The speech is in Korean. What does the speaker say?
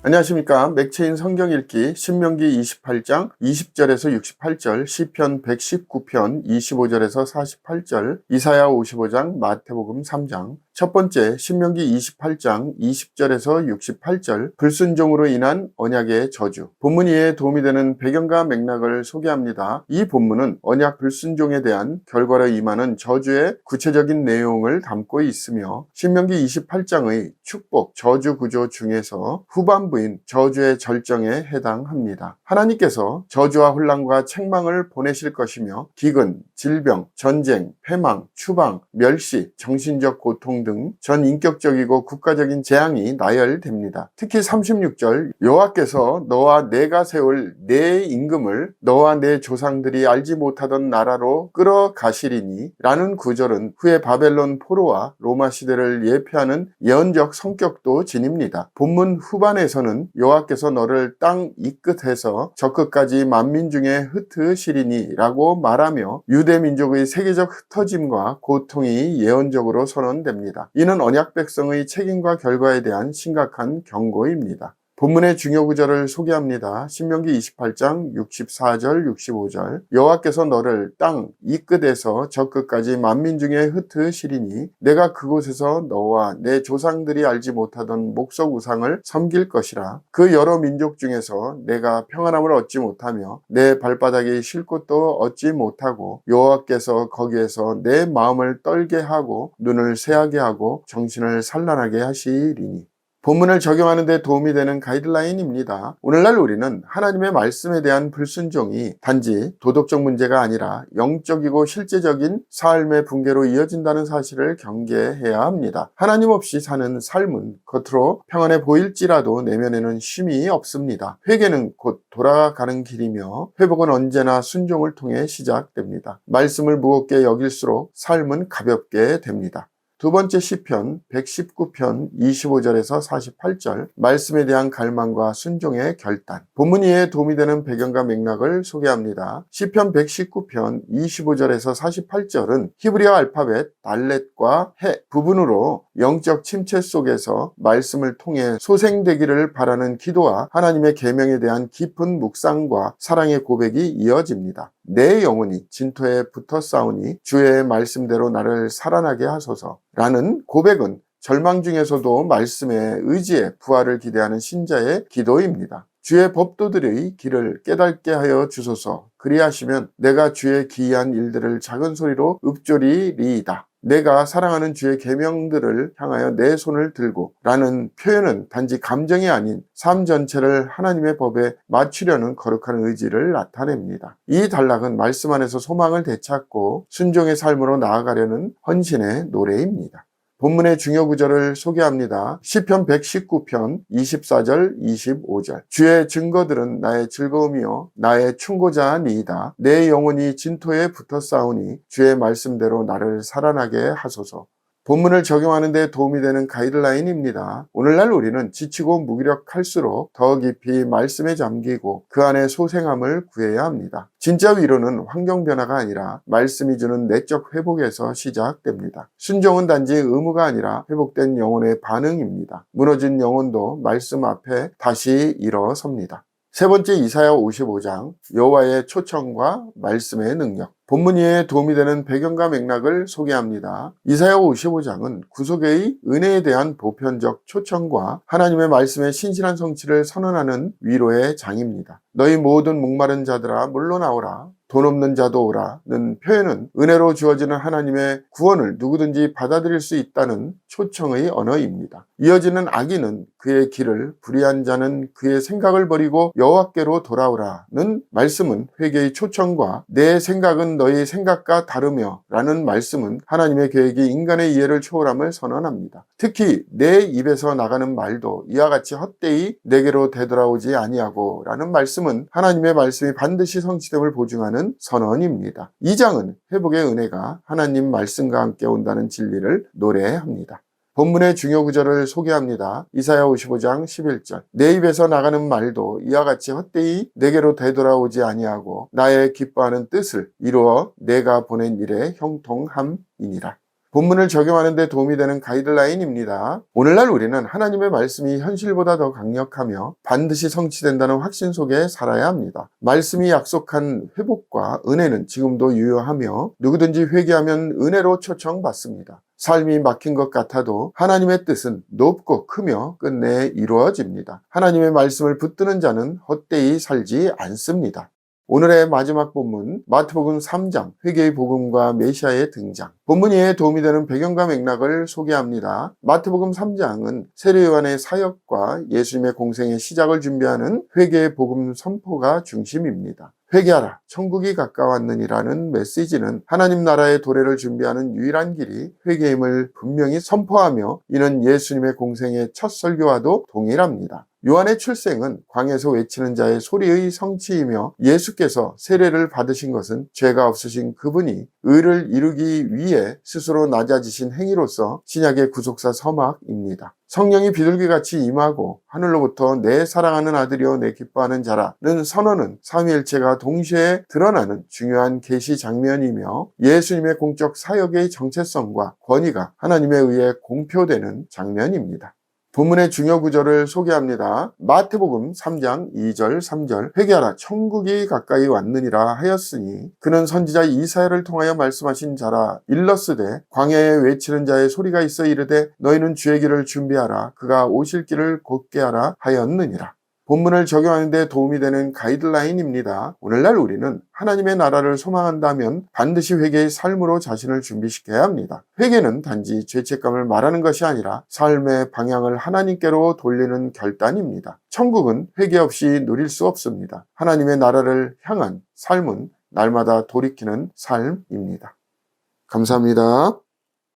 안녕하십니까. 맥체인 성경 읽기 신명기 28장 20절에서 68절, 시편 119편 25절에서 48절, 이사야 55장, 마태복음 3장. 첫 번째, 신명기 28장 20절에서 68절, 불순종으로 인한 언약의 저주. 본문 이해에 도움이 되는 배경과 맥락을 소개합니다. 이 본문은 언약 불순종에 대한 결과로 임하는 저주의 구체적인 내용을 담고 있으며, 신명기 28장의 축복, 저주 구조 중에서 후반부인 저주의 절정에 해당합니다. 하나님께서 저주와 혼란과 책망을 보내실 것이며, 기근, 질병, 전쟁, 패망, 추방, 멸시, 정신적 고통 등 전 인격적이고 국가적인 재앙이 나열됩니다. 특히 36절, 여호와께서 너와 내가 세울 내 임금을 너와 내 조상들이 알지 못하던 나라로 끌어가시리니 라는 구절은 후에 바벨론 포로와 로마 시대를 예표하는 예언적 성격도 지닙니다. 본문 후반에서는 여호와께서 너를 땅 이 끝에서 저 끝까지 만민 중에 흩으시리니 라고 말하며 유대 민족의 세계적 흩어짐과 고통이 예언적으로 선언됩니다. 이는 언약 백성의 책임과 결과에 대한 심각한 경고입니다. 본문의 중요 구절을 소개합니다. 신명기 28장 64절 65절, 여호와께서 너를 땅 이 끝에서 저 끝까지 만민 중에 흩으시리니 내가 그곳에서 너와 내 조상들이 알지 못하던 목석 우상을 섬길 것이라. 그 여러 민족 중에서 내가 평안함을 얻지 못하며 내 발바닥이 쉴 곳도 얻지 못하고 여호와께서 거기에서 내 마음을 떨게 하고 눈을 새하게 하고 정신을 산란하게 하시리니. 본문을 적용하는 데 도움이 되는 가이드라인입니다. 오늘날 우리는 하나님의 말씀에 대한 불순종이 단지 도덕적 문제가 아니라 영적이고 실제적인 삶의 붕괴로 이어진다는 사실을 경계해야 합니다. 하나님 없이 사는 삶은 겉으로 평안해 보일지라도 내면에는 쉼이 없습니다. 회개는 곧 돌아가는 길이며 회복은 언제나 순종을 통해 시작됩니다. 말씀을 무겁게 여길수록 삶은 가볍게 됩니다. 두 번째 시편 119편 25절에서 48절, 말씀에 대한 갈망과 순종의 결단. 본문 이해에 도움이 되는 배경과 맥락을 소개합니다. 시편 119편 25절에서 48절은 히브리어 알파벳 달렛과 해 부분으로 영적 침체 속에서 말씀을 통해 소생되기를 바라는 기도와 하나님의 계명에 대한 깊은 묵상과 사랑의 고백이 이어집니다. 내 영혼이 진토에 붙어 싸우니 주의 말씀대로 나를 살아나게 하소서 라는 고백은 절망 중에서도 말씀에 의지해 부활을 기대하는 신자의 기도입니다. 주의 법도들의 길을 깨닫게 하여 주소서. 그리하시면 내가 주의 기이한 일들을 작은 소리로 읊조리리이다. 내가 사랑하는 주의 계명들을 향하여 내 손을 들고 라는 표현은 단지 감정이 아닌 삶 전체를 하나님의 법에 맞추려는 거룩한 의지를 나타냅니다. 이 단락은 말씀 안에서 소망을 되찾고 순종의 삶으로 나아가려는 헌신의 노래입니다. 본문의 중요 구절을 소개합니다. 시편 119편 24절 25절, 주의 증거들은 나의 즐거움이요 나의 충고자니이다. 내 영혼이 진토에 붙어 싸우니 주의 말씀대로 나를 살아나게 하소서. 본문을 적용하는 데 도움이 되는 가이드라인입니다. 오늘날 우리는 지치고 무기력할수록 더 깊이 말씀에 잠기고 그 안에 소생함을 구해야 합니다. 진짜 위로는 환경 변화가 아니라 말씀이 주는 내적 회복에서 시작됩니다. 순종은 단지 의무가 아니라 회복된 영혼의 반응입니다. 무너진 영혼도 말씀 앞에 다시 일어섭니다. 세 번째, 이사야 55장, 여호와의 초청과 말씀의 능력. 본문 이해에 도움이 되는 배경과 맥락을 소개합니다. 이사야 55장은 구속의 은혜에 대한 보편적 초청과 하나님의 말씀의 신실한 성취를 선언하는 위로의 장입니다. 너희 모든 목마른 자들아 물러나오라. 돈 없는 자도 오라는 표현은 은혜로 주어지는 하나님의 구원을 누구든지 받아들일 수 있다는 초청의 언어입니다. 이어지는 악인은 그의 길을, 불의한 자는 그의 생각을 버리고 여호와께로 돌아오라는 말씀은 회개의 초청과 내 생각은 너희 생각과 다르며 라는 말씀은 하나님의 계획이 인간의 이해를 초월함을 선언합니다. 특히 내 입에서 나가는 말도 이와 같이 헛되이 내게로 되돌아오지 아니하고 라는 말씀은 하나님의 말씀이 반드시 성취됨을 보증하는 선언입니다. 이 장은 회복의 은혜가 하나님 말씀과 함께 온다는 진리를 노래합니다. 본문의 중요 구절을 소개합니다. 이사야 55장 11절, 내 입에서 나가는 말도 이와 같이 헛되이 내게로 되돌아오지 아니하고 나의 기뻐하는 뜻을 이루어 내가 보낸 일에 형통함이니라. 본문을 적용하는 데 도움이 되는 가이드라인입니다. 오늘날 우리는 하나님의 말씀이 현실보다 더 강력하며 반드시 성취된다는 확신 속에 살아야 합니다. 말씀이 약속한 회복과 은혜는 지금도 유효하며 누구든지 회개하면 은혜로 초청받습니다. 삶이 막힌 것 같아도 하나님의 뜻은 높고 크며 끝내 이루어집니다. 하나님의 말씀을 붙드는 자는 헛되이 살지 않습니다. 오늘의 마지막 본문 마태복음 3장 회개의 복음과 메시아의 등장. 본문 이해에 도움이 되는 배경과 맥락을 소개합니다. 마태복음 3장은 세례 요한의 사역과 예수님의 공생의 시작을 준비하는 회개의 복음 선포가 중심입니다. 회개하라, 천국이 가까웠느니라는 메시지는 하나님 나라의 도래를 준비하는 유일한 길이 회개임을 분명히 선포하며 이는 예수님의 공생의 첫 설교와도 동일합니다. 요한의 출생은 광야에서 외치는 자의 소리의 성취이며 예수께서 세례를 받으신 것은 죄가 없으신 그분이 의를 이루기 위해 스스로 낮아지신 행위로서 신약의 구속사 서막입니다. 성령이 비둘기같이 임하고 하늘로부터 내 사랑하는 아들이여 내 기뻐하는 자라는 선언은 삼위일체가 동시에 드러나는 중요한 계시 장면이며 예수님의 공적 사역의 정체성과 권위가 하나님에 의해 공표되는 장면입니다. 본문의 중요 구절을 소개합니다. 마태복음 3장 2절 3절 회개하라 천국이 가까이 왔느니라 하였으니 그는 선지자 이사야를 통하여 말씀하신 자라. 일러스되 광야에 외치는 자의 소리가 있어 이르되 너희는 주의 길을 준비하라 그가 오실 길을 곧게 하라 하였느니라. 본문을 적용하는 데 도움이 되는 가이드라인입니다. 오늘날 우리는 하나님의 나라를 소망한다면 반드시 회개의 삶으로 자신을 준비시켜야 합니다. 회개는 단지 죄책감을 말하는 것이 아니라 삶의 방향을 하나님께로 돌리는 결단입니다. 천국은 회개 없이 누릴 수 없습니다. 하나님의 나라를 향한 삶은 날마다 돌이키는 삶입니다. 감사합니다.